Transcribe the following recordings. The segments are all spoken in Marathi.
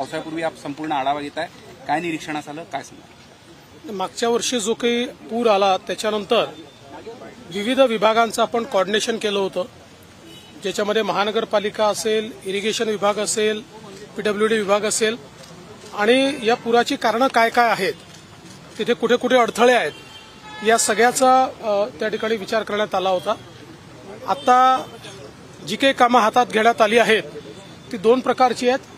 पावसाळ्यापूर्वी आप संपूर्ण आढावा घेताय, काय निरीक्षणास आलं, काय सांगा? मागच्या वर्षी जो काही पूर आला त्याच्यानंतर विविध विभागांचं आपण कोऑर्डिनेशन केलं होतं, ज्याच्यामध्ये महानगरपालिका असेल, इरिगेशन विभाग असेल, पीडब्ल्यूडी विभाग असेल, आणि या पुराची कारणं काय काय आहेत, तिथे कुठे कुठे अडथळे आहेत, या सगळ्याचा त्या ठिकाणी विचार करण्यात आला होता. आता जी काही कामं हातात घेण्यात आली आहेत ती दोन प्रकारची आहेत.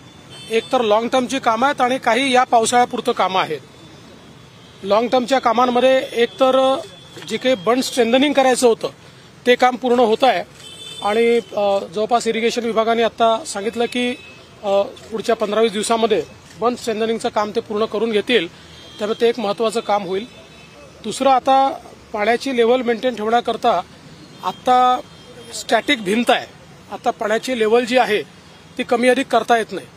एक तर लॉंग टर्मची कामं आहेत आणि काही या पावसाळ्यापुरतं कामं आहेत. लॉंग टर्मच्या कामांमध्ये एक तर जे काही बंड स्ट्रेंथनिंग करायचं होतं ते काम पूर्ण होत आहे आणि जवळपास इरिगेशन विभागाने आता सांगितलं की पुढच्या 15-20 दिवसामध्ये बंड स्ट्रेंथनिंगचं काम ते पूर्ण करून घेतील, त्यामुळे ते एक महत्त्वाचं काम होईल. दुसरं, आता पाण्याची लेवल मेंटेन ठेवण्याकरता आता स्टॅटिक भिंत आहे. आता पाण्याची लेवल जी आहे ती कमी अधिक करता येत नाही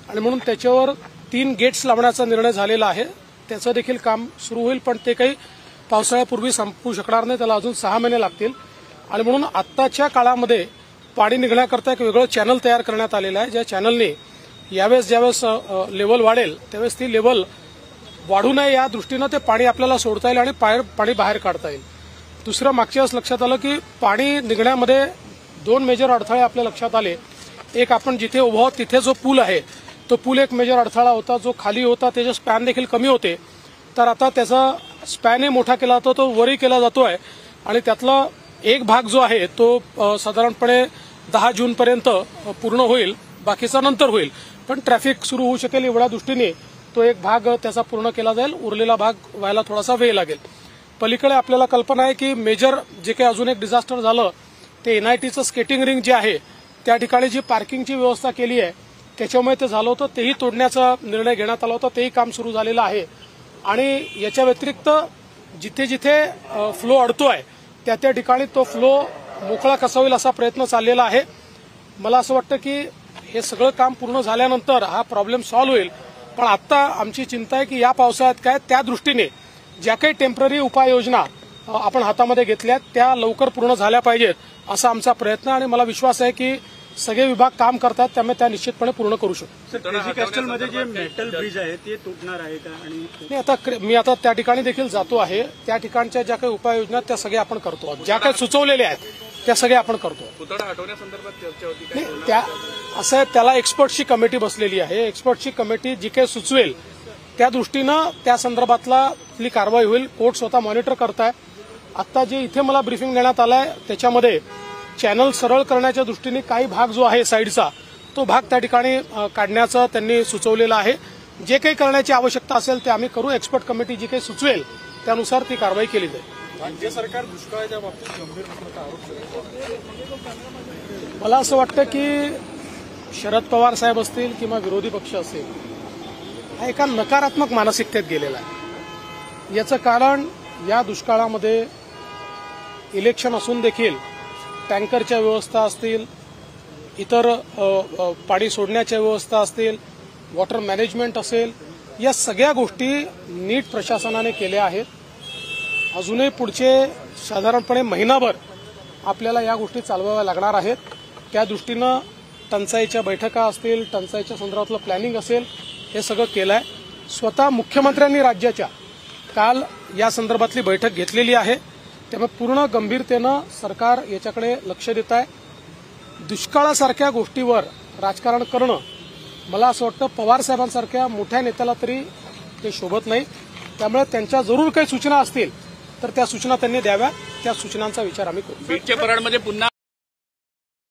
आणि म्हणून त्याच्यावर 3 गेट्स लावण्याचा निर्णय झालेला आहे. त्याचं देखील काम सुरू होईल, पण ते काही पावसाळ्यापूर्वी संपू शकणार नाही, त्याला अजून 6 महिने लागतील. आणि म्हणून आत्ताच्या काळामध्ये पाणी निघण्याकरता एक वेगळं चॅनल तयार करण्यात आलेलं आहे, ज्या चॅनलने ज्यावेळेस लेवल वाढेल त्यावेळेस ती लेवल वाढू नये या दृष्टीनं ते पाणी आपल्याला सोडता येईल आणि पाणी बाहेर काढता येईल. दुसरं, मागच्या वेळेस लक्षात आलं की पाणी निघण्यामध्ये 2 मेजर अडथळे आपल्या लक्षात आले. एक, आपण जिथे उभा आहोत तिथे जो पूल आहे तो पूल एक मेजर अडथळा होता, जो खाली होता त्याचे स्पॅन देखील कमी होते. तर आता त्याचा स्पॅनही मोठा केला जातो, तो वरही केला जातोय आणि त्यातला एक भाग जो आहे तो साधारणपणे 10 जूनपर्यंत पूर्ण होईल, बाकीचा नंतर होईल. पण ट्रॅफिक सुरू होऊ शकेल एवढ्या दृष्टीने तो एक भाग त्याचा पूर्ण केला जाईल, उरलेला भाग व्हायला थोडासा वेळ लागेल. पलीकडे आपल्याला कल्पना आहे की मेजर जे काही अजून एक डिझास्टर झालं ते NITचं स्केटिंग रिंग जे आहे त्या ठिकाणी जी पार्किंगची व्यवस्था केली आहे त्याच्यामुळे ते झालं होतं, तेही तोडण्याचा निर्णय घेण्यात आला होता, तेही काम सुरू झालेलं आहे. आणि याच्या व्यतिरिक्त जिथे जिथे फ्लो अडतोय त्या ठिकाणी तो फ्लो मोकळा कसा होईल असा प्रयत्न चाललेला आहे. मला असं वाटतं की हे सगळं काम पूर्ण झाल्यानंतर हा प्रॉब्लेम सॉल्व्ह होईल. पण आता आमची चिंता आहे की या पावसाळ्यात काय त्या दृष्टीने ज्या काही टेम्पररी उपाययोजना आपण हातामध्ये घेतल्यात त्या लवकर पूर्ण झाल्या पाहिजेत असा आमचा प्रयत्न, आणि मला विश्वास आहे की सगळे विभाग काम करतात, त्यामुळे त्या निश्चितपणे पूर्ण करू शकतो. कॅस्टलमध्ये जे मेटल ब्रिज आहे ते तुटणार आहे का? आणि आता मी त्या ठिकाणी देखील जातो आहे, त्या ठिकाणच्या ज्या काही उपाययोजना त्या सगळ्या आपण करतो, ज्या काही सुचवलेल्या आहेत त्या सगळ्या आपण करतो. पुतळा हटवण्यासंदर्भात चर्चा होती, त्या असं त्याला एक्सपर्टची कमिटी बसलेली आहे. एक्सपर्टची कमिटी जी काही सुचवेल त्या दृष्टीनं त्या संदर्भातली कारवाई होईल. कोर्ट स्वतः मॉनिटर करताय. आता जे इथे मला ब्रीफिंग देण्यात आलंय त्याच्यामध्ये चॅनल सरळ करण्याच्या दृष्टीने काही भाग जो आहे साईडचा तो भाग त्या ठिकाणी काढण्याचं त्यांनी सुचवलेलं आहे. जे काही करण्याची आवश्यकता असेल ते आम्ही करू. एक्सपर्ट कमिटी जी काही सुचवेल त्यानुसार ती कारवाई केली जाईल. राज्य सरकार दुष्काळाच्या बाबतीत गंभीर नसल्याचा आरोप. मला असं वाटतं की शरद पवार साहेब असतील किंवा विरोधी पक्ष असेल हा एका नकारात्मक मानसिकतेत गेलेला आहे. याचं कारण या दुष्काळामध्ये इलेक्शन असून देखील टँकरच्या व्यवस्था असतील, इतर पाणी सोडण्याच्या व्यवस्था असतील, वॉटर मॅनेजमेंट असेल, या सगळ्या गोष्टी नीट प्रशासनाने केल्या आहेत. अजूनही पुढचे साधारणपणे महिनाभर आपल्याला या गोष्टी चालवाव्या लागणार आहेत. त्या दृष्टीनं टंचाईच्या बैठका असतील, टंचाईच्या संदर्भातलं प्लॅनिंग असेल, हे सगळं केलं आहे. स्वतः मुख्यमंत्र्यांनी राज्याच्या काल या संदर्भातली बैठक घेतलेली आहे. त्यामुळे पूर्ण गंभीरतेनं सरकार याच्याकडे लक्ष देत आहे. दुष्काळासारख्या गोष्टीवर राजकारण करणं मला असं वाटतं पवार साहेबांसारख्या मोठ्या नेत्याला तरी ते शोभत नाही. त्यामुळे त्यांच्या जरूर काही सूचना असतील तर त्या सूचना त्यांनी द्याव्या. त्या सूचनांचा विचार आम्ही करू. बीडच्या पराडमध्ये पुन्हा